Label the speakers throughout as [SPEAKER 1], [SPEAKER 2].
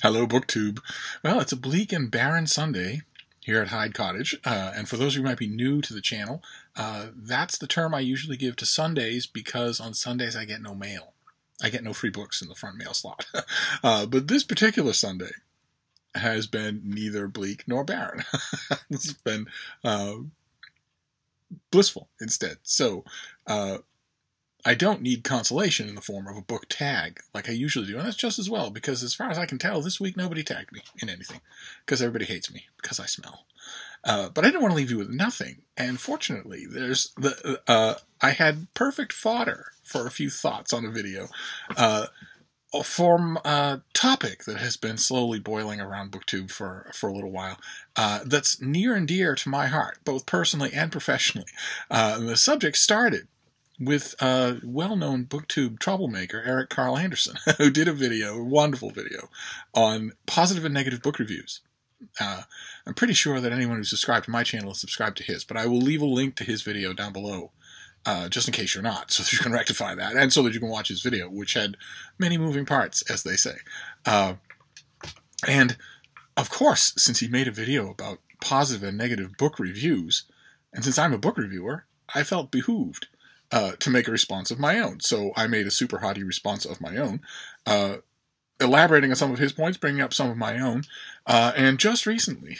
[SPEAKER 1] Hello, BookTube. Well, it's a bleak and barren Sunday here at Hyde Cottage, and for those who might be new to the channel, that's the term I usually give to Sundays because on Sundays I get no mail. I get no free books in the front mail slot. But this particular Sunday has been neither bleak nor barren. It's been blissful instead. So, I don't need consolation in the form of a book tag like I usually do, and that's just as well, because as far as I can tell, this week nobody tagged me in anything, because everybody hates me, because I smell. But I didn't want to leave you with nothing, and fortunately, I had perfect fodder for a few thoughts on a video from a topic that has been slowly boiling around BookTube for a little while, that's near and dear to my heart, both personally and professionally. The subject started with a well-known BookTube troublemaker, Eric Carl Anderson, who did a wonderful video, on positive and negative book reviews. I'm pretty sure that anyone who's subscribed to my channel is subscribed to his, but I will leave a link to his video down below, just in case you're not, so that you can rectify that, and so that you can watch his video, which had many moving parts, as they say. And, of course, since he made a video about positive and negative book reviews, and since I'm a book reviewer, I felt behooved to make a response of my own. So I made a super hottie response of my own, elaborating on some of his points, bringing up some of my own, and just recently,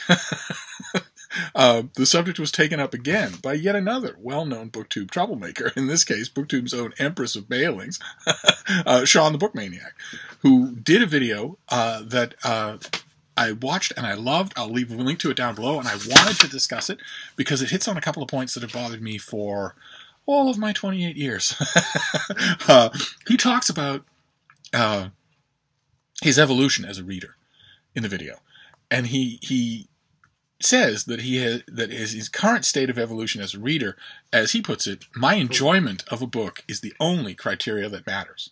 [SPEAKER 1] the subject was taken up again by yet another well-known BookTube troublemaker, in this case, BookTube's own Empress of Bailings, Shawn the Bookmaniac, who did a video that I watched and I loved. I'll leave a link to it down below, and I wanted to discuss it because it hits on a couple of points that have bothered me for all of my 28 years. He talks about his evolution as a reader in the video, and he says that his current state of evolution as a reader, as he puts it, my enjoyment of a book is the only criteria that matters.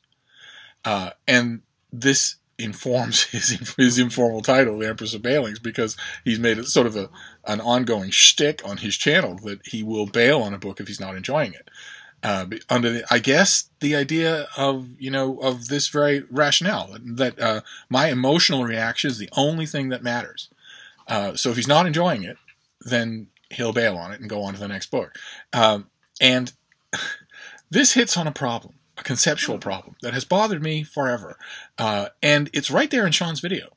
[SPEAKER 1] And this informs his informal title, The Empress of Bailings, because he's made it sort of an ongoing shtick on his channel that he will bail on a book if he's not enjoying it. Under I guess the idea of this very rationale that my emotional reaction is the only thing that matters. So if he's not enjoying it, then he'll bail on it and go on to the next book. And this hits on a problem. A conceptual problem that has bothered me forever. And it's right there in Shawn's video.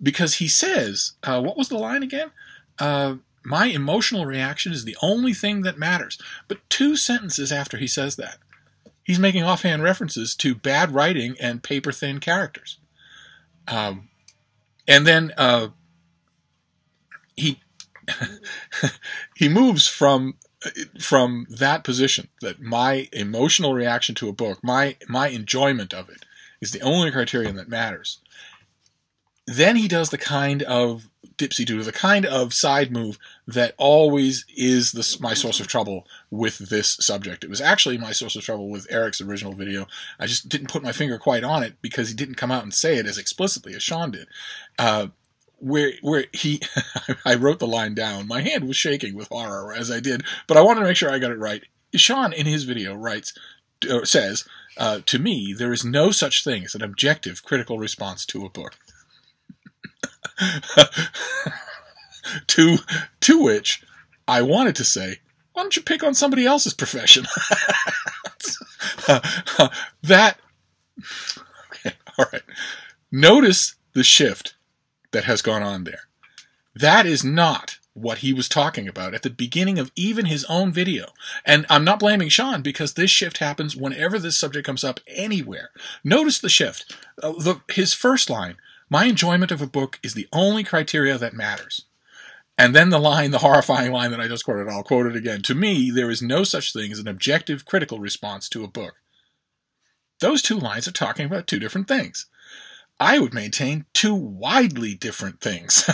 [SPEAKER 1] Because he says, what was the line again? My emotional reaction is the only thing that matters. But 2 sentences after he says that, he's making offhand references to bad writing and paper-thin characters. And then he he moves from that position, that my emotional reaction to a book, my enjoyment of it, is the only criterion that matters. Then he does the kind of dipsy-do, the kind of side move that always is my source of trouble with this subject. It was actually my source of trouble with Eric's original video. I just didn't put my finger quite on it because he didn't come out and say it as explicitly as Shawn did. Where he, I wrote the line down. My hand was shaking with horror as I did, but I wanted to make sure I got it right. Shawn, in his video, says, to me, there is no such thing as an objective critical response to a book. to which I wanted to say, why don't you pick on somebody else's profession? Okay, all right. Notice the shift that has gone on there. That is not what he was talking about at the beginning of even his own video. And I'm not blaming Shawn, because this shift happens whenever this subject comes up anywhere. Notice the shift. His first line, my enjoyment of a book is the only criteria that matters. And then the horrifying line that I just quoted, I'll quote it again. To me, there is no such thing as an objective critical response to a book. Those 2 lines are talking about 2 different things. I would maintain 2 widely different things.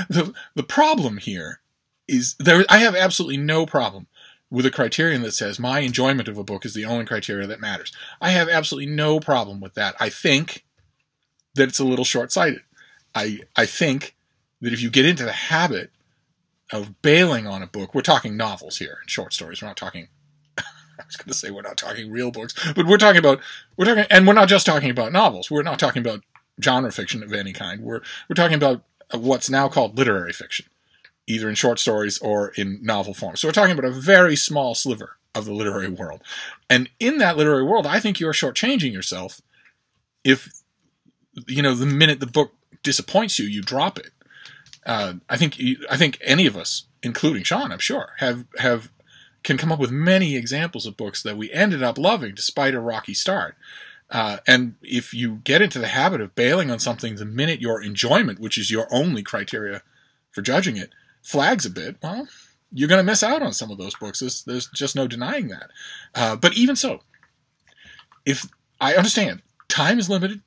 [SPEAKER 1] The problem here is I have absolutely no problem with a criterion that says my enjoyment of a book is the only criteria that matters. I have absolutely no problem with that. I think that it's a little short-sighted. I think that if you get into the habit of bailing on a book, we're talking novels here, short stories. We're not talking I was going to say we're not talking real books, but we're talking, and we're not just talking about novels. We're not talking about genre fiction of any kind. We're talking about what's now called literary fiction, either in short stories or in novel form. So we're talking about a very small sliver of the literary world. And in that literary world, I think you're shortchanging yourself if, the minute the book disappoints you, you drop it. I think any of us, including Shawn, I'm sure, can come up with many examples of books that we ended up loving despite a rocky start. And if you get into the habit of bailing on something the minute your enjoyment, which is your only criteria for judging it, flags a bit, well, you're going to miss out on some of those books. There's just no denying that. But even so, if I understand, time is limited,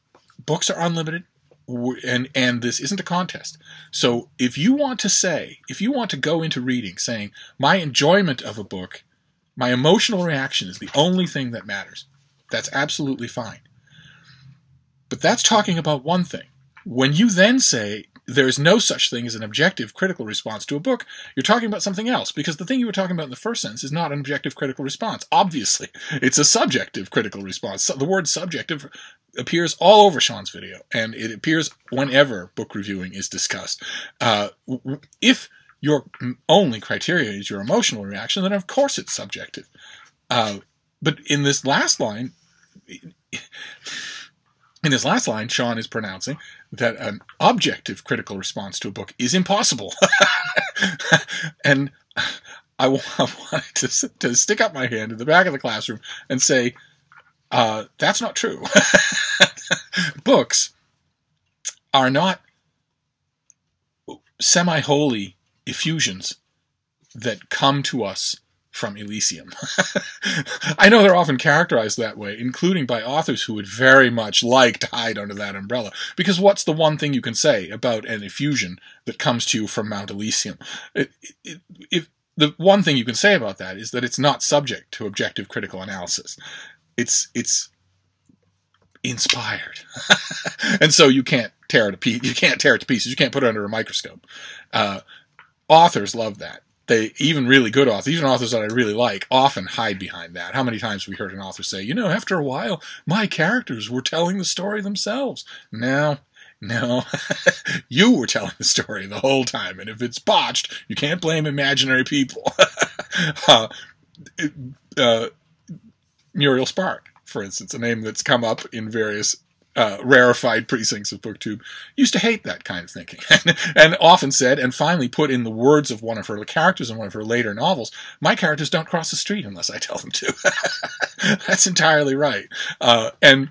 [SPEAKER 1] books are unlimited, and this isn't a contest. So if you want to go into reading saying, my enjoyment of a book, my emotional reaction is the only thing that matters, that's absolutely fine. But that's talking about one thing. When you then say there's no such thing as an objective critical response to a book, you're talking about something else, because the thing you were talking about in the first sentence is not an objective critical response. Obviously, it's a subjective critical response. The word subjective appears all over Shawn's video, and it appears whenever book reviewing is discussed. If your only criteria is your emotional reaction, then of course it's subjective. But in this last line, Shawn is pronouncing that an objective critical response to a book is impossible. And I wanted to stick up my hand in the back of the classroom and say, that's not true. Books are not semi-holy effusions that come to us from Elysium. I know they're often characterized that way, including by authors who would very much like to hide under that umbrella. Because what's the one thing you can say about an effusion that comes to you from Mount Elysium? The one thing you can say about that is that it's not subject to objective critical analysis. It's inspired. And so you can't tear it to pieces. You can't put it under a microscope. Authors love that. Even really good authors, even authors that I really like, often hide behind that. How many times have we heard an author say, after a while, my characters were telling the story themselves. No, you were telling the story the whole time. And if it's botched, you can't blame imaginary people. Muriel Spark, for instance, a name that's come up in various rarefied precincts of BookTube, used to hate that kind of thinking, and often said, and finally put in the words of one of her characters in one of her later novels, my characters don't cross the street unless I tell them to. That's entirely right. And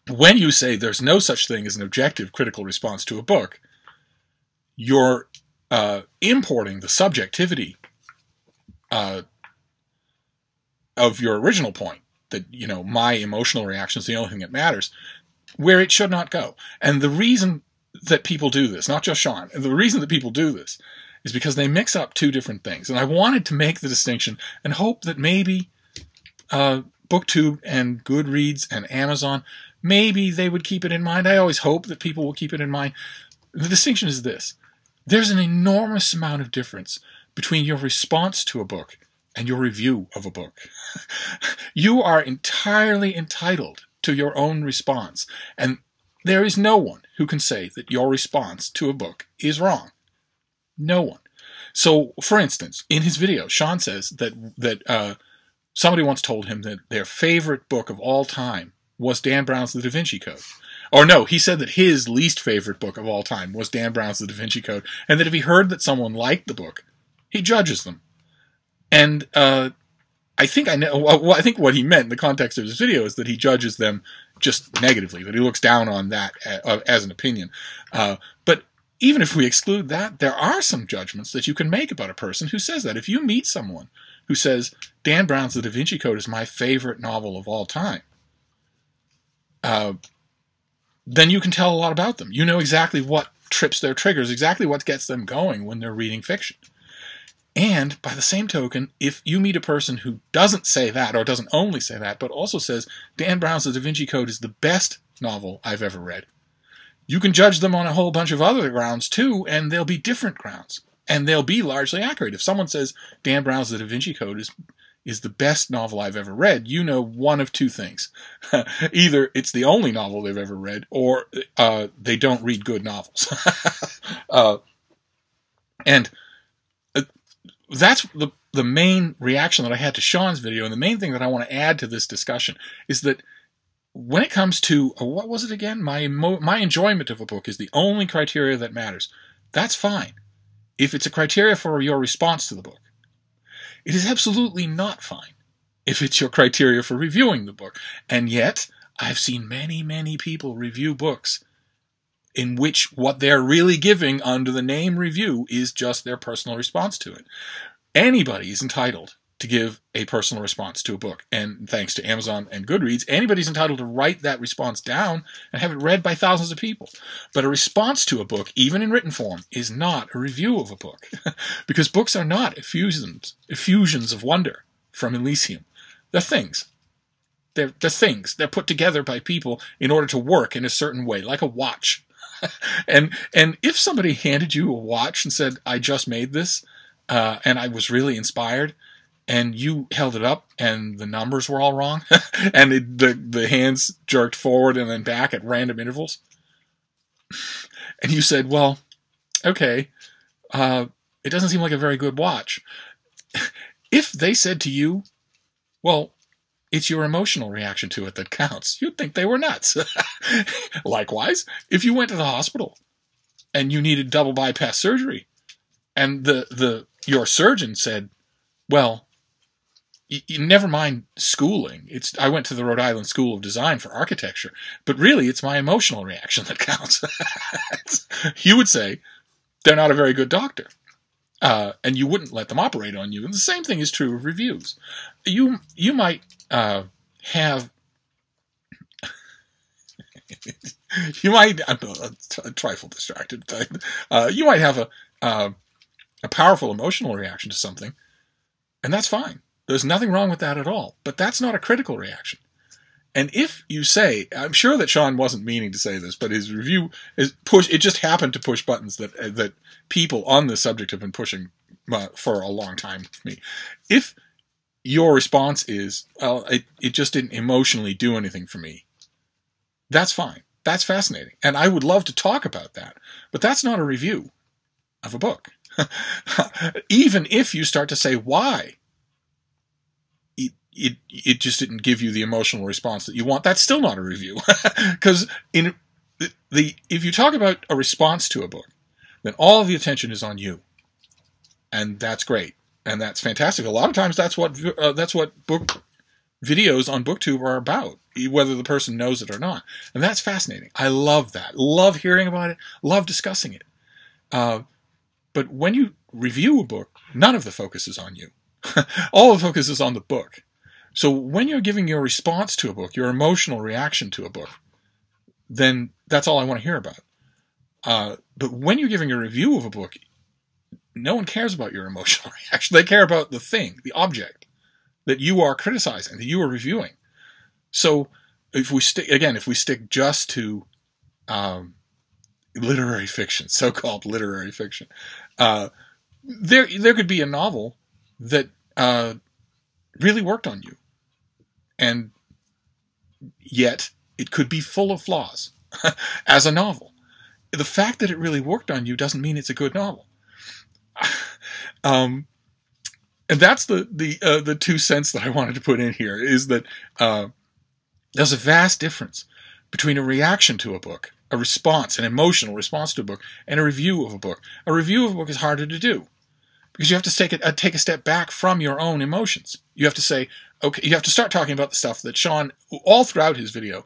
[SPEAKER 1] when you say there's no such thing as an objective critical response to a book, you're importing the subjectivity of your original point, that, my emotional reaction is the only thing that matters, where it should not go. And the reason that people do this, not just Shawn, and the reason that people do this is because they mix up two different things. And I wanted to make the distinction and hope that maybe BookTube and Goodreads and Amazon, maybe they would keep it in mind. I always hope that people will keep it in mind. The distinction is this. There's an enormous amount of difference between your response to a book and your review of a book. You are entirely entitled to your own response, and there is no one who can say that your response to a book is wrong. No one. So, for instance, in his video, Shawn says that somebody once told him that their favorite book of all time was Dan Brown's The Da Vinci Code. Or no, he said that his least favorite book of all time was Dan Brown's The Da Vinci Code, and that if he heard that someone liked the book, he judges them. And I think what he meant in the context of his video is that he judges them just negatively, that he looks down on that as an opinion. But even if we exclude that, there are some judgments that you can make about a person who says that. If you meet someone who says, Dan Brown's The Da Vinci Code is my favorite novel of all time, then you can tell a lot about them. You know exactly what trips their triggers, exactly what gets them going when they're reading fiction. And by the same token, if you meet a person who doesn't say that, or doesn't only say that, but also says, Dan Brown's The Da Vinci Code is the best novel I've ever read, you can judge them on a whole bunch of other grounds too, and they'll be different grounds. And they'll be largely accurate. If someone says, Dan Brown's The Da Vinci Code is the best novel I've ever read, you know one of two things. Either it's the only novel they've ever read, or they don't read good novels. And that's the main reaction that I had to Shawn's video, and the main thing that I want to add to this discussion is that when it comes to, what was it again? My enjoyment of a book is the only criteria that matters. That's fine if it's a criteria for your response to the book. It is absolutely not fine if it's your criteria for reviewing the book. And yet, I've seen many, many people review books in which what they're really giving under the name review is just their personal response to it. Anybody is entitled to give a personal response to a book. And thanks to Amazon and Goodreads, anybody's entitled to write that response down and have it read by thousands of people. But a response to a book, even in written form, is not a review of a book. Because books are not effusions of wonder from Elysium. They're things. They're things. They're put together by people in order to work in a certain way, like a watch. And if somebody handed you a watch and said, I just made this, and I was really inspired, and you held it up, and the numbers were all wrong, and the hands jerked forward and then back at random intervals, and you said, well, okay, it doesn't seem like a very good watch. If they said to you, well, it's your emotional reaction to it that counts, you'd think they were nuts. Likewise, if you went to the hospital and you needed double bypass surgery, and your surgeon said, well, you never mind schooling. I went to the Rhode Island School of Design for architecture, but really it's my emotional reaction that counts. You would say they're not a very good doctor, and you wouldn't let them operate on you. And the same thing is true of reviews. You might have you might. I'm a trifle distracted. You might have a powerful emotional reaction to something, and that's fine. There's nothing wrong with that at all. But that's not a critical reaction. And if you say, I'm sure that Shawn wasn't meaning to say this, but his review it just happened to push buttons that people on this subject have been pushing for a long time with me. If your response is, well, it just didn't emotionally do anything for me, that's fine. That's fascinating. And I would love to talk about that. But that's not a review of a book. Even if you start to say why it just didn't give you the emotional response that you want, that's still not a review. Because if you talk about a response to a book, then all of the attention is on you. And that's great. And that's fantastic. A lot of times that's what book videos on BookTube are about, whether the person knows it or not. And that's fascinating. I love that. Love hearing about it. Love discussing it. But when you review a book, none of the focus is on you. All the focus is on the book. So when you're giving your response to a book, your emotional reaction to a book, then that's all I want to hear about. But when you're giving a review of a book, no one cares about your emotional reaction. They care about the thing, the object that you are criticizing, that you are reviewing. So if we stick just to literary fiction, so-called literary fiction, there could be a novel that really worked on you, and yet it could be full of flaws as a novel. The fact that it really worked on you doesn't mean it's a good novel. And that's the 2 cents that I wanted to put in here, is that there's a vast difference between a reaction to a book, a response, an emotional response to a book, and a review of a book. A review of a book is harder to do, because you have to take a step back from your own emotions. You have to say, okay, you have to start talking about the stuff that Shawn, all throughout his video,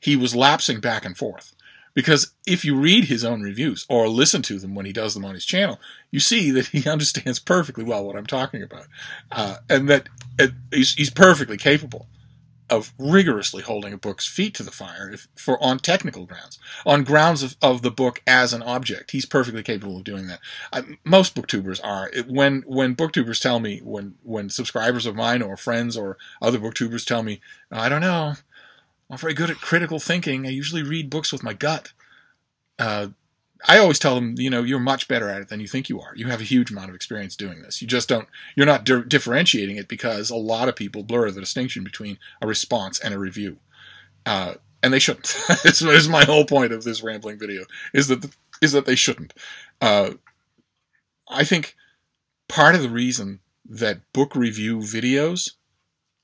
[SPEAKER 1] he was lapsing back and forth. Because if you read his own reviews or listen to them when he does them on his channel, you see that he understands perfectly well what I'm talking about. And that he's perfectly capable of rigorously holding a book's feet to the fire on technical grounds, on grounds of the book as an object. He's perfectly capable of doing that. Most booktubers are. When booktubers tell me, when subscribers of mine or friends or other booktubers tell me, I don't know, I'm not very good at critical thinking, I usually read books with my gut. I always tell them, you're much better at it than you think you are. You have a huge amount of experience doing this. You just don't, you're not differentiating it, because a lot of people blur the distinction between a response and a review. And they shouldn't. This is my whole point of this rambling video, is that they shouldn't. I think part of the reason that book review videos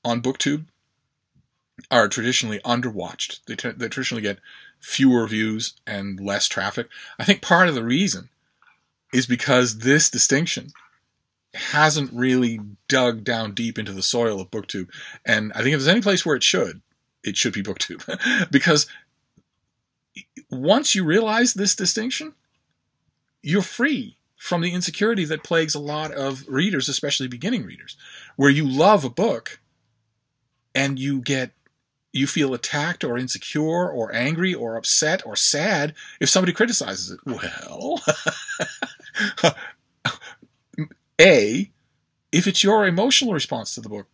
[SPEAKER 1] on BookTube are traditionally underwatched, they traditionally get fewer views and less traffic. I think part of the reason is because this distinction hasn't really dug down deep into the soil of BookTube. And I think if there's any place where it should be BookTube. Because once you realize this distinction, you're free from the insecurity that plagues a lot of readers, especially beginning readers, where you love a book and you feel attacked or insecure or angry or upset or sad if somebody criticizes it. Well, if it's your emotional response to the book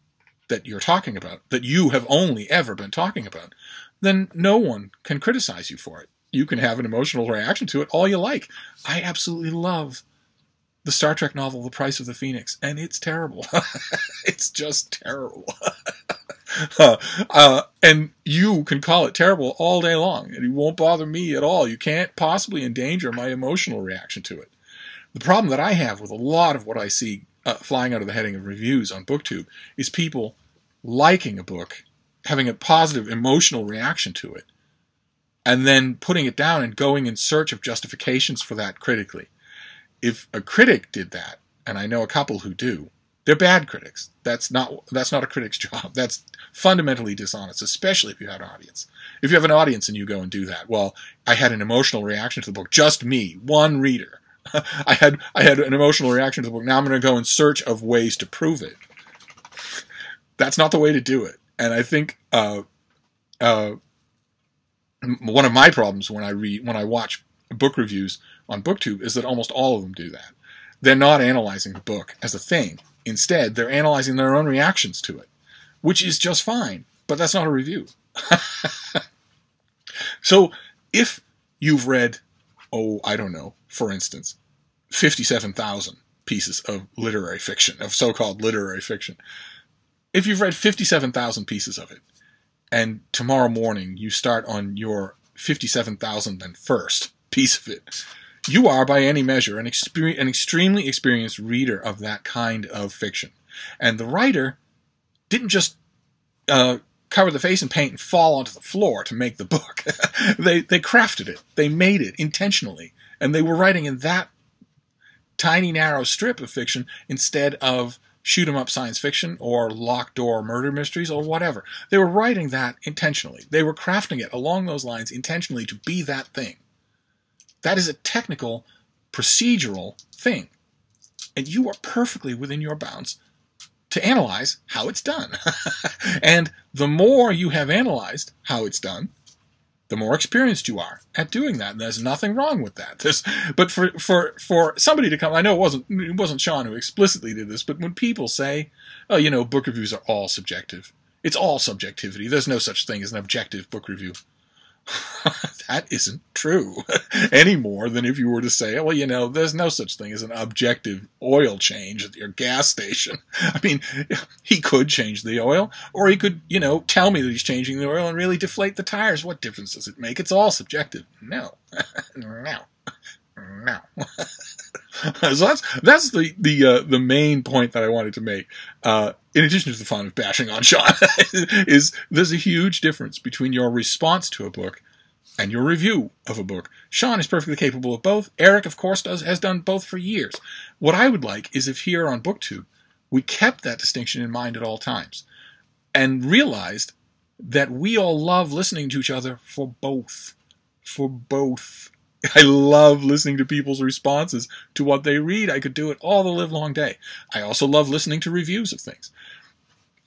[SPEAKER 1] that you're talking about, that you have only ever been talking about, then no one can criticize you for it. You can have an emotional reaction to it all you like. I absolutely love the Star Trek novel, The Price of the Phoenix, and it's terrible. It's just terrible. And you can call it terrible all day long, and it won't bother me at all. You can't possibly endanger my emotional reaction to it. The problem that I have with a lot of what I see flying out of the heading of reviews on BookTube is people liking a book, having a positive emotional reaction to it, and then putting it down and going in search of justifications for that critically. If a critic did that, and I know a couple who do, they're bad critics. That's not a critic's job. That's fundamentally dishonest, especially if you have an audience. If you have an audience and you go and do that, well, I had an emotional reaction to the book. Just me, one reader. I had an emotional reaction to the book. Now I'm going to go in search of ways to prove it. That's not the way to do it. And I think one of my problems when I watch book reviews on BookTube is that almost all of them do that. They're not analyzing the book as a thing. Instead, they're analyzing their own reactions to it, which is just fine, but that's not a review. So if you've read, I don't know, for instance, 57,000 pieces of literary fiction, of so-called literary fiction, if you've read 57,000 pieces of it, and tomorrow morning you start on your 57,001st piece of it, you are, by any measure, an extremely experienced reader of that kind of fiction. And the writer didn't just cover the face in paint and fall onto the floor to make the book. They crafted it. They made it intentionally. And they were writing in that tiny, narrow strip of fiction instead of shoot-'em-up science fiction or locked-door murder mysteries or whatever. They were writing that intentionally. They were crafting it along those lines intentionally to be that thing. That is a technical, procedural thing. And you are perfectly within your bounds to analyze how it's done. And the more you have analyzed how it's done, the more experienced you are at doing that. And there's nothing wrong with that. But for somebody to come, I know it wasn't Shawn who explicitly did this, but when people say, oh, book reviews are all subjective. It's all subjectivity. There's no such thing as an objective book review. That isn't true any more than if you were to say, well, there's no such thing as an objective oil change at your gas station. I mean, he could change the oil, or he could, tell me that he's changing the oil and really deflate the tires. What difference does it make? It's all subjective. No. No. So that's the main point that I wanted to make. In addition to the fun of bashing on Shawn, is there's a huge difference between your response to a book and your review of a book. Shawn is perfectly capable of both. Eric, of course, has done both for years. What I would like is if here on BookTube we kept that distinction in mind at all times and realized that we all love listening to each other for both. For both. I love listening to people's responses to what they read. I could do it all the livelong day. I also love listening to reviews of things.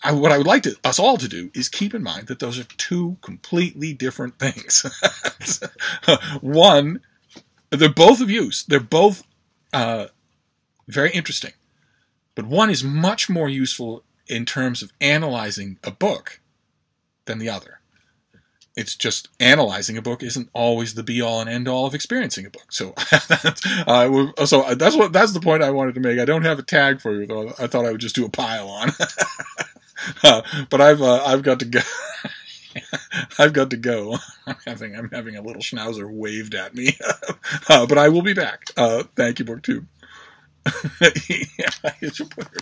[SPEAKER 1] What I would like us all to do is keep in mind that those are two completely different things. One, they're both of use. They're both very interesting. But one is much more useful in terms of analyzing a book than the other. It's just analyzing a book isn't always the be all and end all of experiencing a book. So, that's the point I wanted to make. I don't have a tag for you, though. I thought I would just do a pile on. But I've got to go. I've got to go. I'm having a little schnauzer waved at me. But I will be back. Thank you, BookTube. Yeah, you should put her